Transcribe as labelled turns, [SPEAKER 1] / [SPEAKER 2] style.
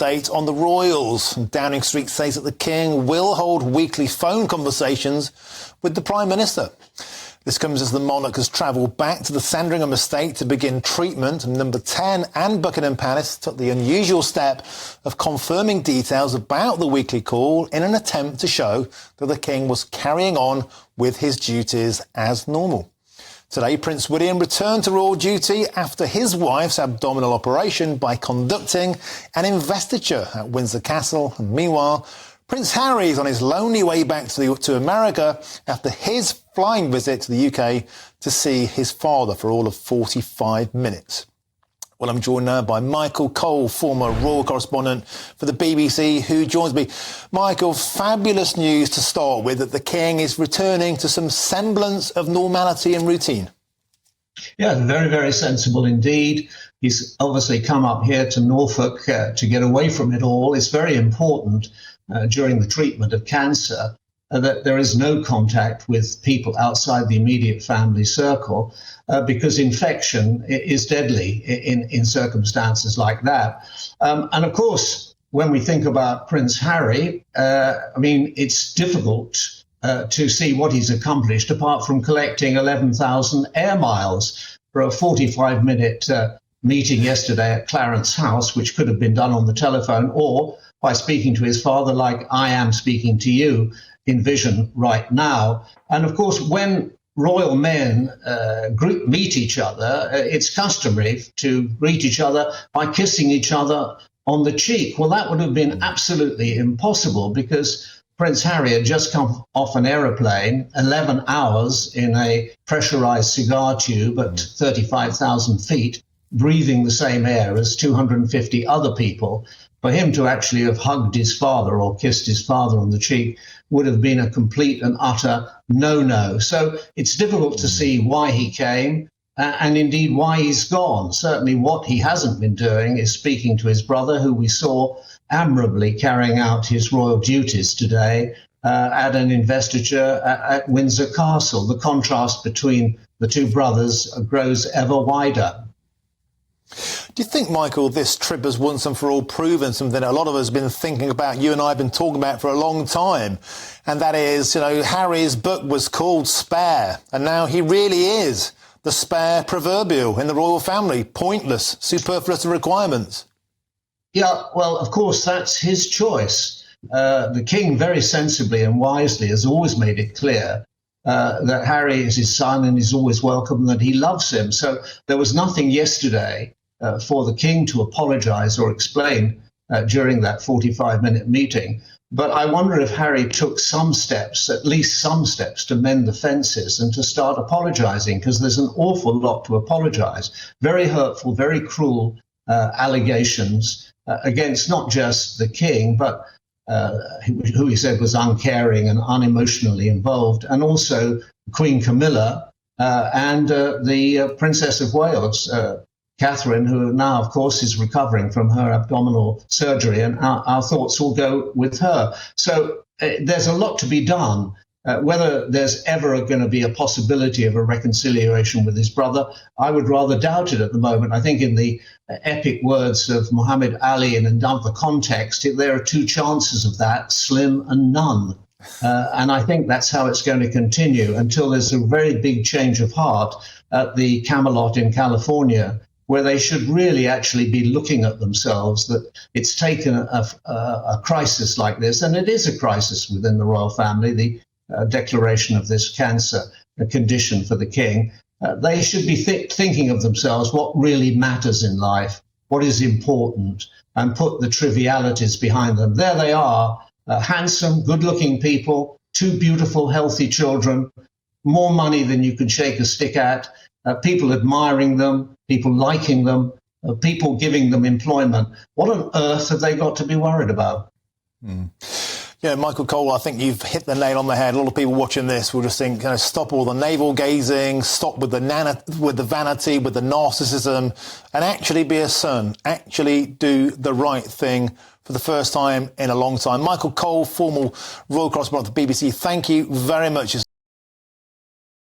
[SPEAKER 1] update on the royals. Downing Street says that the King will hold weekly phone conversations with the Prime Minister. This comes as the monarch has travelled back to the Sandringham estate to begin treatment. Number 10 and Buckingham Palace took the unusual step of confirming details about the weekly call in an attempt to show that the King was carrying on with his duties as normal. Today, Prince William returned to royal duty after his wife's abdominal operation by conducting an investiture at Windsor Castle. And meanwhile, Prince Harry is on his lonely way back to America after his flying visit to the UK to see his father for all of 45 minutes. Well, I'm joined now by Michael Cole, former royal correspondent for the BBC, who joins me. Michael, fabulous news to start with that the King is returning to some semblance of normality and routine.
[SPEAKER 2] Yeah, very, very sensible indeed. He's obviously come up here to Norfolk to get away from it all. It's very important during the treatment of cancer that there is no contact with people outside the immediate family circle because infection is deadly in circumstances like that. And of course, when we think about Prince Harry, it's difficult to see what he's accomplished apart from collecting 11,000 air miles for a 45-minute meeting yesterday at Clarence House, which could have been done on the telephone or by speaking to his father like I am speaking to you in vision right now. And of course, when royal men meet each other, it's customary to greet each other by kissing each other on the cheek. Well, that would have been absolutely impossible because Prince Harry had just come off an aeroplane, 11 hours in a pressurized cigar tube at 35,000 feet, breathing the same air as 250 other people. For him to actually have hugged his father or kissed his father on the cheek would have been a complete and utter no-no. So it's difficult to see why he came and indeed why he's gone. Certainly what he hasn't been doing is speaking to his brother, who we saw admirably carrying out his royal duties today at an investiture at Windsor Castle. The contrast between the two brothers grows ever wider.
[SPEAKER 1] Do you think, Michael, this trip has once and for all proven something that a lot of us have been thinking about, you and I have been talking about for a long time, and that is, Harry's book was called Spare, and now he really is the spare proverbial in the royal family, pointless, superfluous requirements.
[SPEAKER 2] Yeah, well, of course, that's his choice. The King very sensibly and wisely has always made it clear that Harry is his son and is always welcome and that he loves him. So there was nothing yesterday for the King to apologise or explain during that 45-minute meeting. But I wonder if Harry took some steps, at least some steps, to mend the fences and to start apologising, because there's an awful lot to apologise. Very hurtful, very cruel allegations against not just the King, but who he said was uncaring and unemotionally involved, and also Queen Camilla and the Princess of Wales, Catherine, who now, of course, is recovering from her abdominal surgery, and our thoughts will go with her. So there's a lot to be done. Whether there's ever going to be a possibility of a reconciliation with his brother, I would rather doubt it at the moment. I think in the epic words of Muhammad Ali in another context, there are two chances of that, slim and none. And I think that's how it's going to continue until there's a very big change of heart at the Camelot in California, where they should really actually be looking at themselves, that it's taken a crisis like this, and it is a crisis within the royal family, the declaration of this cancer condition for the King. They should be thinking of themselves, what really matters in life, what is important, and put the trivialities behind them. There they are, handsome, good-looking people, two beautiful, healthy children, more money than you can shake a stick at, people admiring them, people liking them, people giving them employment. What on earth have they got to be worried about?
[SPEAKER 1] Yeah, Michael Cole, I think you've hit the nail on the head. A lot of people watching this will just think, stop all the navel gazing, stop with the vanity, with the narcissism, and actually be a son, actually do the right thing for the first time in a long time. Michael Cole, former royal correspondent for the BBC, thank you very much.